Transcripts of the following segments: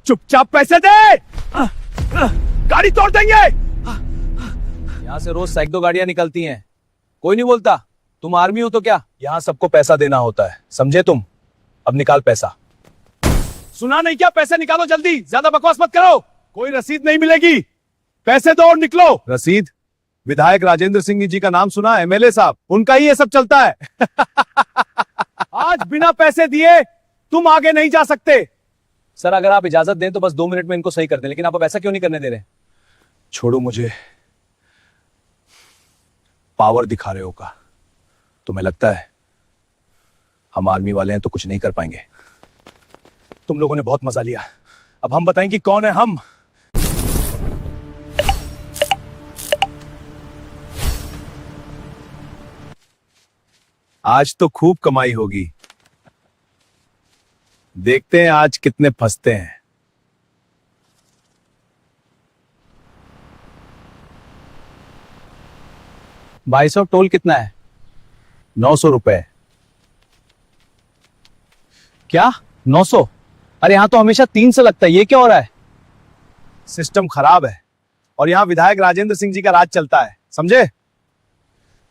चुपचाप पैसे दे, गाड़ी तोड़ देंगे। यहाँ से रोज सैकड़ों गाड़ियां निकलती हैं, कोई नहीं बोलता। तुम आर्मी हो तो क्या? यहाँ सबको पैसा देना होता है, समझे तुम? अब निकाल पैसा। सुना नहीं क्या? पैसे निकालो जल्दी, ज्यादा बकवास मत करो। कोई रसीद नहीं मिलेगी, पैसे दो और निकलो। रसीद? विधायक राजेंद्र सिंह जी का नाम सुना? एमएलए साहब, उनका ही ये सब चलता है। आज बिना पैसे दिए तुम आगे नहीं जा सकते। सर अगर आप इजाजत दें तो बस 2 मिनट में इनको सही कर दें, लेकिन आप अब ऐसा क्यों नहीं करने दे रहे? छोड़ो मुझे, पावर दिखा रहे हो का? तुम्हें लगता है हम आर्मी वाले हैं तो कुछ नहीं कर पाएंगे? तुम लोगों ने बहुत मजा लिया, अब हम बताएं कि कौन है हम। आज तो खूब कमाई होगी, देखते हैं आज कितने फंसते हैं। भाई साहब टोल कितना है? 900 रुपए। क्या 900? अरे यहां तो हमेशा 300 लगता है, ये क्या हो रहा है? सिस्टम खराब है और यहां विधायक राजेंद्र सिंह जी का राज चलता है, समझे?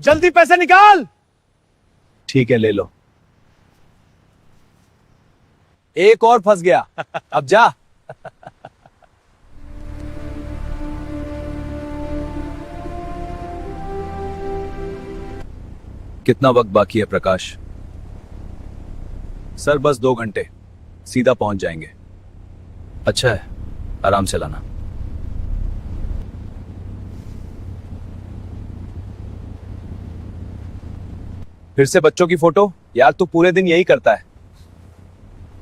जल्दी पैसे निकाल। ठीक है ले लो। एक और फंस गया, अब जा। कितना वक्त बाकी है प्रकाश? सर बस 2 घंटे, सीधा पहुंच जाएंगे। अच्छा है, आराम से लाना। फिर से बच्चों की फोटो? यार तू पूरे दिन यही करता है।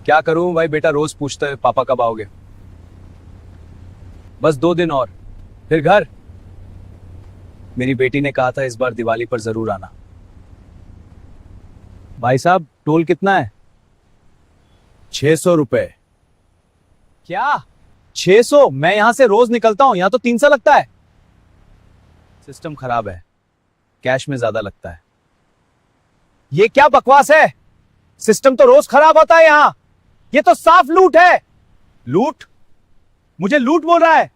क्या करूं भाई, बेटा रोज पूछता है पापा कब आओगे। बस 2 दिन और फिर घर। मेरी बेटी ने कहा था इस बार दिवाली पर जरूर आना। भाई साहब टोल कितना है? 600 रुपए। क्या 600? मैं यहां से रोज निकलता हूं, यहां तो 300 लगता है। सिस्टम खराब है, कैश में ज्यादा लगता है। ये क्या बकवास है? सिस्टम तो रोज खराब होता है यहां, ये तो साफ लूट है। लूट? मुझे लूट बोल रहा है?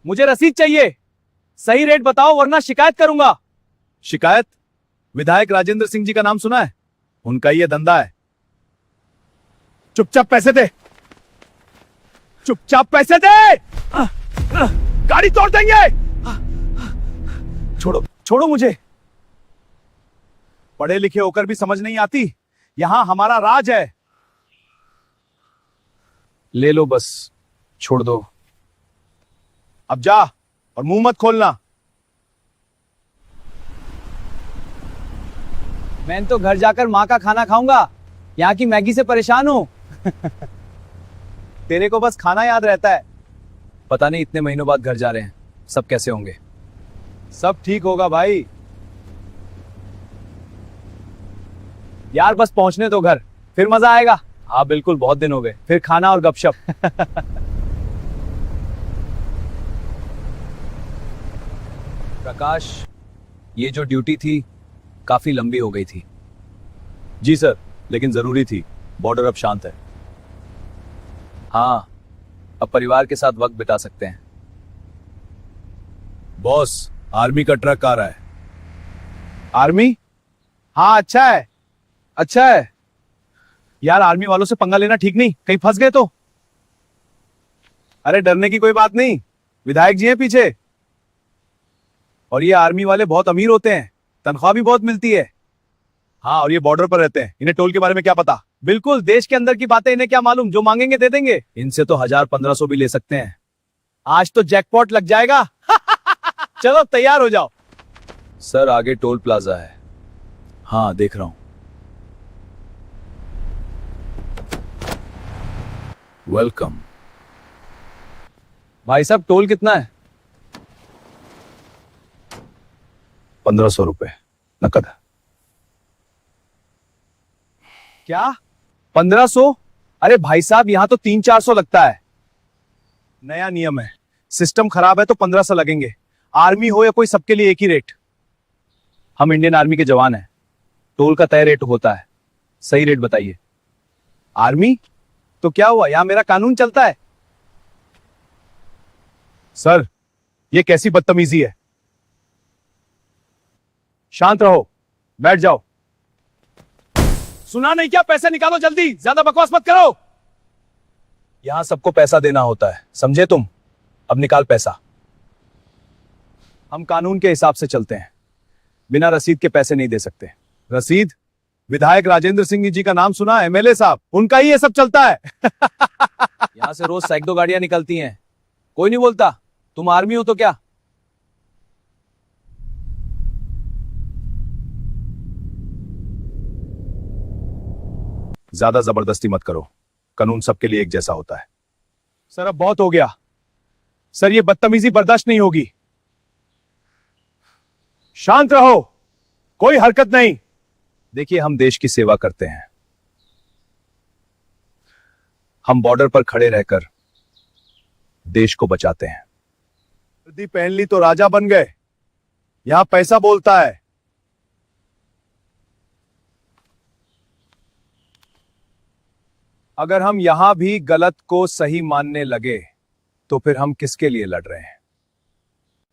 मुझे रसीद चाहिए, सही रेट बताओ वरना शिकायत करूंगा। शिकायत? विधायक राजेंद्र सिंह जी का नाम सुना है? उनका ये धंधा है। चुपचाप पैसे दे, चुपचाप पैसे दे, गाड़ी तोड़ देंगे। छोड़ो छोड़ो मुझे, पढ़े लिखे होकर भी समझ नहीं आती, यहां हमारा राज है। ले लो बस, छोड़ दो। अब जा और मुंह मत खोलना। मैं तो घर जाकर माँ का खाना खाऊंगा, यहाँ की मैगी से परेशान हूं। तेरे को बस खाना याद रहता है। पता नहीं इतने महीनों बाद घर जा रहे हैं, सब कैसे होंगे। सब ठीक होगा भाई। यार बस पहुंचने दो घर, फिर मजा आएगा। हाँ बिल्कुल, बहुत दिन हो गए, फिर खाना और गपशप। प्रकाश, ये जो ड्यूटी थी काफी लंबी हो गई थी। जी सर, लेकिन जरूरी थी, बॉर्डर अब शांत है। हाँ, अब परिवार के साथ वक्त बिता सकते हैं। बॉस, आर्मी का ट्रक आ रहा है। आर्मी? हाँ अच्छा है, अच्छा है। यार आर्मी वालों से पंगा लेना ठीक नहीं, कहीं फंस गए तो। अरे डरने की कोई बात नहीं, विधायक जी हैं पीछे। और ये आर्मी वाले बहुत अमीर होते हैं, तनख्वाह भी बहुत मिलती है। हाँ, और ये बॉर्डर पर रहते हैं, इन्हें टोल के बारे में क्या पता। बिल्कुल, देश के अंदर की बातें इन्हें क्या मालूम, जो मांगेंगे दे देंगे। इनसे तो 1000-1500 भी ले सकते हैं। आज तो जैकपॉट लग जाएगा। चलो तैयार हो जाओ। सर आगे टोल प्लाजा है। हाँ देख रहा हूं। वेलकम। भाई साहब टोल कितना है? 1500 रुपए नकद। क्या 1500? अरे भाई साहब यहाँ तो 300-400 लगता है। नया नियम है, सिस्टम खराब है तो 1500 लगेंगे। आर्मी हो या कोई, सबके लिए एक ही रेट। हम इंडियन आर्मी के जवान हैं, टोल का तय रेट होता है, सही रेट बताइए। आर्मी? तो क्या हुआ, यहां मेरा कानून चलता है। सर, ये कैसी बदतमीजी है? शांत रहो, बैठ जाओ। सुना नहीं क्या? पैसे निकालो जल्दी, ज्यादा बकवास मत करो। यहां सबको पैसा देना होता है, समझे तुम? अब निकाल पैसा। हम कानून के हिसाब से चलते हैं, बिना रसीद के पैसे नहीं दे सकते। रसीद? विधायक राजेंद्र सिंह जी का नाम सुना? एमएलए साहब, उनका ही ये सब चलता है। यहां से रोज सैकड़ों गाड़ियां निकलती हैं, कोई नहीं बोलता। तुम आर्मी हो तो क्या? ज्यादा जबरदस्ती मत करो, कानून सबके लिए एक जैसा होता है। सर, अब बहुत हो गया। सर, ये बदतमीजी बर्दाश्त नहीं होगी। शांत रहो, कोई हरकत नहीं। देखिए, हम देश की सेवा करते हैं। हम बॉर्डर पर खड़े रहकर देश को बचाते हैं। वर्दी पहन ली तो राजा बन गए। यहां पैसा बोलता है। अगर हम यहां भी गलत को सही मानने लगे तो फिर हम किसके लिए लड़ रहे हैं?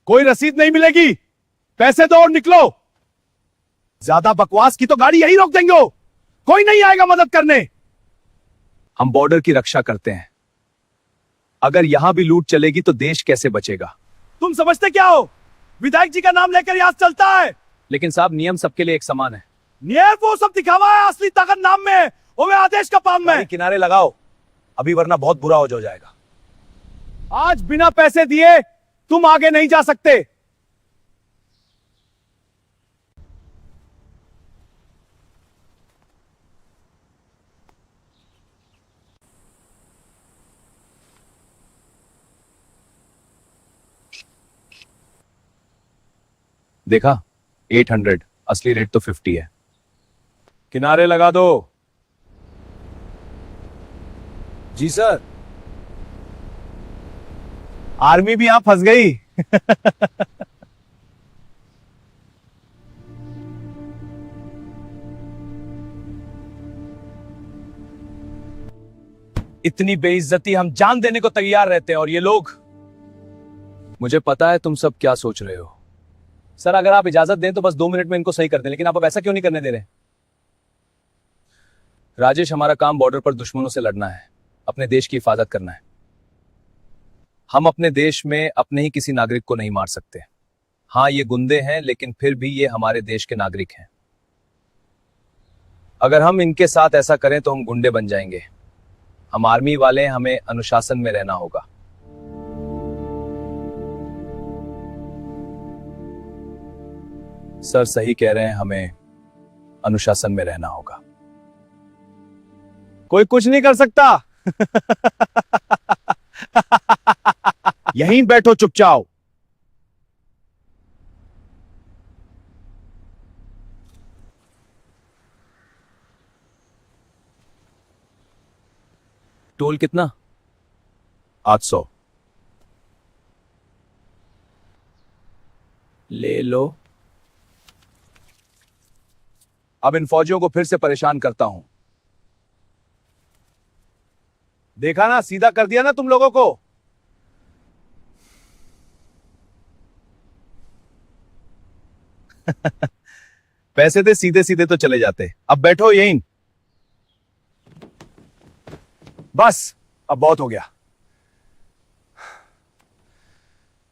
कोई रसीद नहीं मिलेगी। पैसे दो और निकलो। ज्यादा बकवास की तो गाड़ी यही रोक देंगे। कोई नहीं आएगा मदद करने। हम बॉर्डर की रक्षा करते हैं। अगर यहां भी लूट चलेगी तो देश कैसे बचेगा? तुम समझते क्या हो? विधायक जी का नाम लेकर यहां चलता है। लेकिन साहब, नियम सबके लिए एक समान है। नियर वो सब दिखावा है, असली ताकत नाम में है। वो मैं आदेश का पाम में। गाड़ी किनारे लगाओ, अभी वरना बहुत बुरा हो जाएगा। आज बिना पैसे दिए तुम आगे नहीं जा सकते। देखा, 800, असली रेट तो 50 है। किनारे लगा दो। जी सर। आर्मी भी यहां फंस गई। इतनी बेइज्जती हम जान देने को तैयार रहते हैं, और ये लोग। मुझे पता है तुम सब क्या सोच रहे हो। सर, अगर आप इजाजत दें तो बस 2 मिनट में इनको सही कर दें, लेकिन आप अब ऐसा क्यों नहीं करने दे रहे? राजेश, हमारा काम बॉर्डर पर दुश्मनों से लड़ना है, अपने देश की हिफाजत करना है। हम अपने देश में अपने ही किसी नागरिक को नहीं मार सकते। हाँ, ये गुंडे हैं, लेकिन फिर भी ये हमारे देश के नागरिक हैं। अगर हम इनके साथ ऐसा करें तो हम गुंडे बन जाएंगे। हम आर्मी वाले हैं, हमें अनुशासन में रहना होगा। सर सही कह रहे हैं, हमें अनुशासन में रहना होगा। कोई कुछ नहीं कर सकता। यहीं बैठो चुपचाप। टोल कितना? 800। ले लो। अब इन फौजियों को फिर से परेशान करता हूं। देखा ना, सीधा कर दिया ना तुम लोगों को। पैसे दे, सीधे सीधे तो चले जाते। अब बैठो यहीं। बस, अब बहुत हो गया।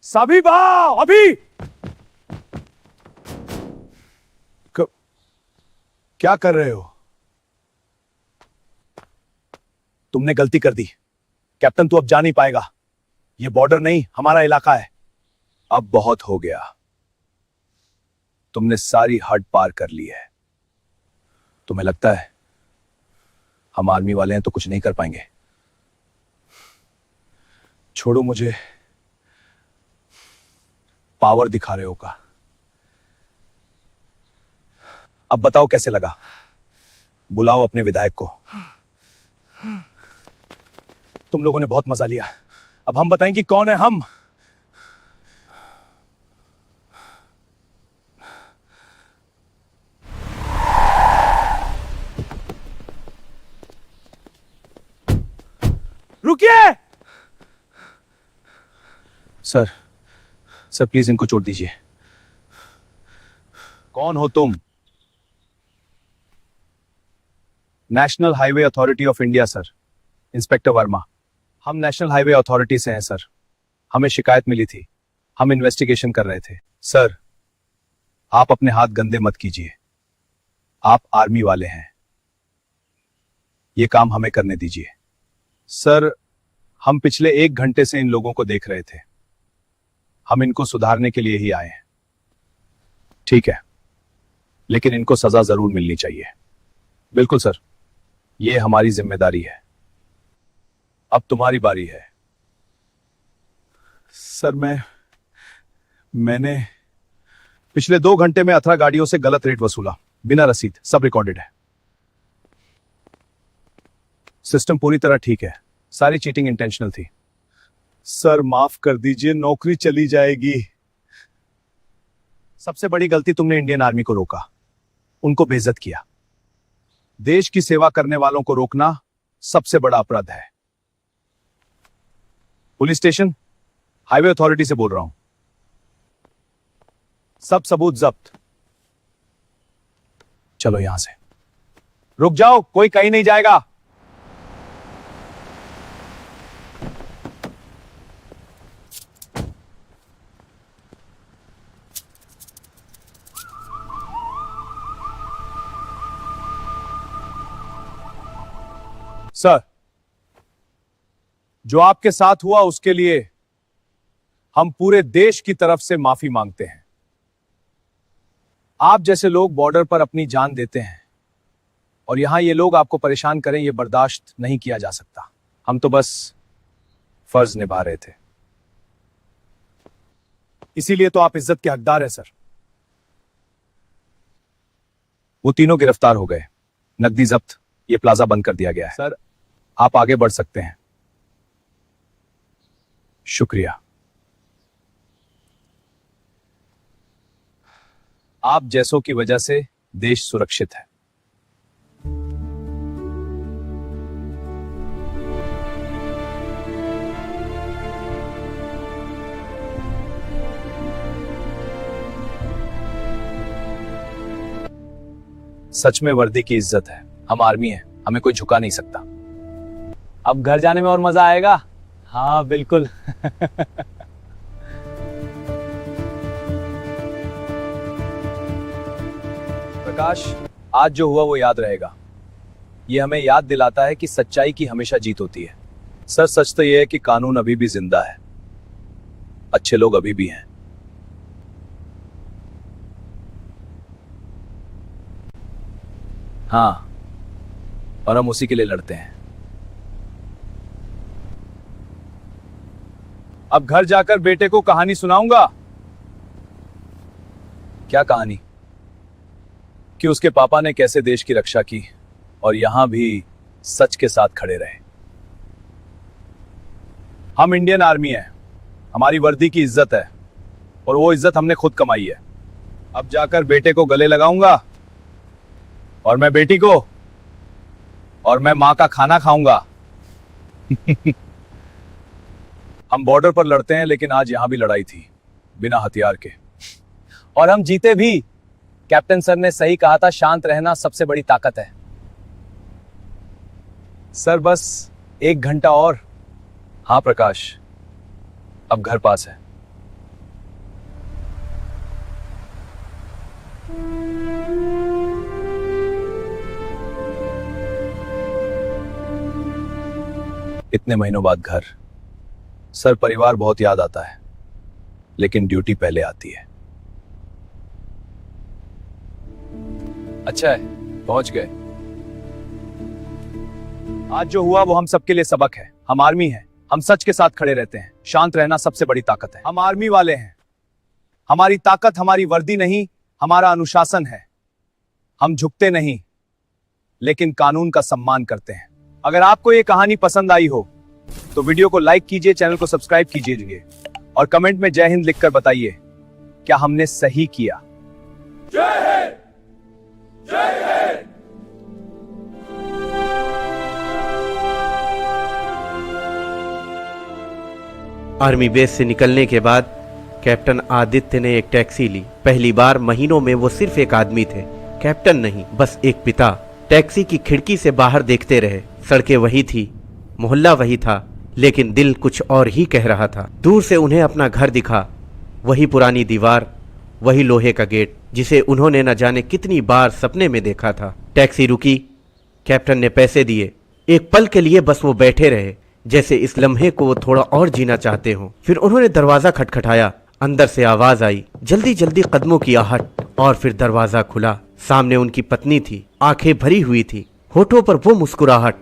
सभी भाव अभी। क्या कर रहे हो? तुमने गलती कर दी। कैप्टन, तू अब जा नहीं पाएगा। ये बॉर्डर नहीं, हमारा इलाका है। अब बहुत हो गया। तुमने सारी हद पार कर ली है। तुम्हें लगता है हम आर्मी वाले हैं तो कुछ नहीं कर पाएंगे? छोड़ो मुझे। पावर दिखा रहे हो का? अब बताओ कैसे लगा? बुलाओ अपने विधायक को। तुम लोगों ने बहुत मजा लिया। अब हम बताएं कि कौन है हम। रुकिए। सर, सर प्लीज इनको छोड़ दीजिए। कौन हो तुम? National highway authority of India sir, inspector Verma. हम नेशनल हाईवे अथॉरिटी से हैं सर। हमें शिकायत मिली थी, हम इन्वेस्टिगेशन कर रहे थे। सर, आप अपने हाथ गंदे मत कीजिए। आप आर्मी वाले हैं, ये काम हमें करने दीजिए। सर, हम पिछले 1 घंटे से इन लोगों को देख रहे थे। हम इनको सुधारने के लिए ही आए हैं। ठीक है, लेकिन इनको सजा जरूर मिलनी चाहिए। बिल्कुल सर, ये हमारी जिम्मेदारी है। अब तुम्हारी बारी है। सर, मैंने पिछले 2 घंटे में 18 गाड़ियों से गलत रेट वसूला, बिना रसीद, सब रिकॉर्डेड है। सिस्टम पूरी तरह ठीक है, सारी चीटिंग इंटेंशनल थी। सर माफ कर दीजिए, नौकरी चली जाएगी। सबसे बड़ी गलती तुमने इंडियन आर्मी को रोका, उनको बेइज्जत किया। देश की सेवा करने वालों को रोकना सबसे बड़ा अपराध है। पुलिस स्टेशन, हाईवे अथॉरिटी से बोल रहा हूं। सब सबूत जब्त। चलो यहां से। रुक जाओ, कोई कहीं नहीं जाएगा। सर, जो आपके साथ हुआ उसके लिए हम पूरे देश की तरफ से माफी मांगते हैं। आप जैसे लोग बॉर्डर पर अपनी जान देते हैं और यहां ये लोग आपको परेशान करें, ये बर्दाश्त नहीं किया जा सकता। हम तो बस फर्ज निभा रहे थे, इसीलिए तो आप इज्जत के हकदार हैं सर। वो तीनों गिरफ्तार हो गए, नकदी जब्त, ये प्लाजा बंद कर दिया गया है। सर, आप आगे बढ़ सकते हैं। शुक्रिया। आप जैसों की वजह से देश सुरक्षित है। सच में वर्दी की इज्जत है। हम आर्मी हैं, हमें कोई झुका नहीं सकता। अब घर जाने में और मजा आएगा। हाँ बिल्कुल। प्रकाश, आज जो हुआ वो याद रहेगा। ये हमें याद दिलाता है कि सच्चाई की हमेशा जीत होती है। सर, सच तो यह है कि कानून अभी भी जिंदा है, अच्छे लोग अभी भी हैं। हाँ, और हम उसी के लिए लड़ते हैं। अब घर जाकर बेटे को कहानी सुनाऊंगा। क्या कहानी? कि उसके पापा ने कैसे देश की रक्षा की और यहां भी सच के साथ खड़े रहे। हम इंडियन आर्मी हैं, हमारी वर्दी की इज्जत है और वो इज्जत हमने खुद कमाई है। अब जाकर बेटे को गले लगाऊंगा और मैं बेटी को, और मैं मां का खाना खाऊंगा। हम बॉर्डर पर लड़ते हैं, लेकिन आज यहां भी लड़ाई थी, बिना हथियार के, और हम जीते भी। कैप्टन सर ने सही कहा था, शांत रहना सबसे बड़ी ताकत है। सर, बस 1 घंटा और। हाँ प्रकाश, अब घर पास है। इतने महीनों बाद घर। सर, परिवार बहुत याद आता है, लेकिन ड्यूटी पहले आती है। अच्छा है, पहुंच गए। आज जो हुआ वो हम सबके लिए सबक है। हम आर्मी हैं, हम सच के साथ खड़े रहते हैं। शांत रहना सबसे बड़ी ताकत है। हम आर्मी वाले हैं, हमारी ताकत हमारी वर्दी नहीं, हमारा अनुशासन है। हम झुकते नहीं, लेकिन कानून का सम्मान करते हैं। अगर आपको ये कहानी पसंद आई हो तो वीडियो को लाइक कीजिए, चैनल को सब्सक्राइब कीजिए और कमेंट में जय हिंद लिखकर बताइए क्या हमने सही किया। जय हिंद, जय हिंद। आर्मी बेस से निकलने के बाद कैप्टन आदित्य ने एक टैक्सी ली। पहली बार महीनों में वो सिर्फ एक आदमी थे, कैप्टन नहीं, बस एक पिता। टैक्सी की खिड़की से बाहर देखते रहे। सड़कें वही थी, मोहल्ला वही था, लेकिन दिल कुछ और ही कह रहा था। दूर से उन्हें अपना घर दिखा, वही पुरानी दीवार, वही लोहे का गेट जिसे उन्होंने न जाने कितनी बार सपने में देखा था। टैक्सी रुकी, कैप्टन ने पैसे दिए। एक पल के लिए बस वो बैठे रहे, जैसे इस लम्हे को वो थोड़ा और जीना चाहते हो। फिर उन्होंने दरवाजा खटखटाया। अंदर से आवाज आई, जल्दी जल्दी कदमों की आहट, और फिर दरवाजा खुला। सामने उनकी पत्नी थी, आंखें भरी हुई थी, होठों पर वो मुस्कुराहट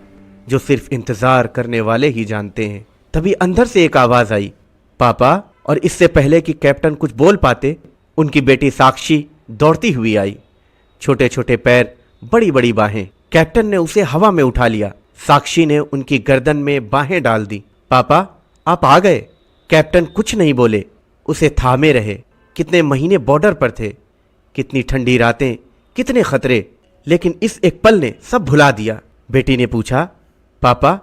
जो सिर्फ इंतजार करने वाले ही जानते हैं। तभी अंदर से एक आवाज आई, पापा। और इससे पहले कि कैप्टन कुछ बोल पाते, उनकी बेटी साक्षी दौड़ती हुई आई। छोटे छोटे पैर, बड़ी बड़ी बाहें। कैप्टन ने उसे हवा में उठा लिया। साक्षी ने उनकी गर्दन में बाहें डाल दी। पापा, आप आ गए। कैप्टन कुछ नहीं बोले, उसे थामे रहे। कितने महीने बॉर्डर पर थे, कितनी ठंडी रातें, कितने खतरे, लेकिन इस एक पल ने सब भुला दिया। बेटी ने पूछा, पापा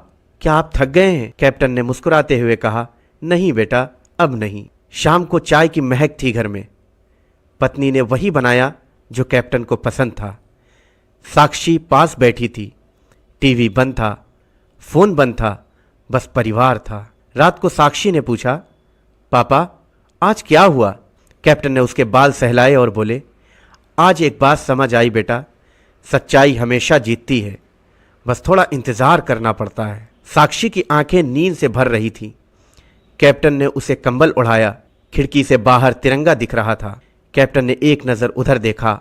क्या आप थक गए हैं? कैप्टन ने मुस्कुराते हुए कहा, नहीं बेटा, अब नहीं। शाम को चाय की महक थी घर में। पत्नी ने वही बनाया जो कैप्टन को पसंद था। साक्षी पास बैठी थी। टीवी बंद था, फोन बंद था, बस परिवार था। रात को साक्षी ने पूछा, पापा आज क्या हुआ? कैप्टन ने उसके बाल सहलाए और बोले, आज एक बात समझ आई बेटा, सच्चाई हमेशा जीतती है, बस थोड़ा इंतजार करना पड़ता है। साक्षी की आंखें नींद से भर रही थी। कैप्टन ने उसे कंबल उड़ाया। खिड़की से बाहर तिरंगा दिख रहा था। कैप्टन ने एक नज़र उधर देखा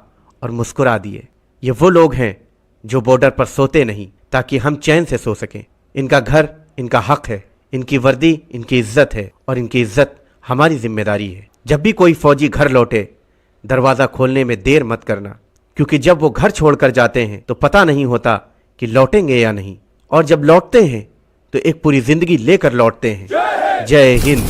और मुस्कुरा दिए। ये वो लोग हैं जो बॉर्डर पर सोते नहीं ताकि हम चैन से सो सकें। इनका घर इनका हक है, इनकी वर्दी इनकी इज्जत है, और इनकी इज्जत हमारी जिम्मेदारी है। जब भी कोई फौजी घर लौटे, दरवाज़ा खोलने में देर मत करना, क्योंकि जब वो घर छोड़कर जाते हैं तो पता नहीं होता कि लौटेंगे या नहीं, और जब लौटते हैं तो एक पूरी जिंदगी लेकर लौटते हैं। जय हिंद।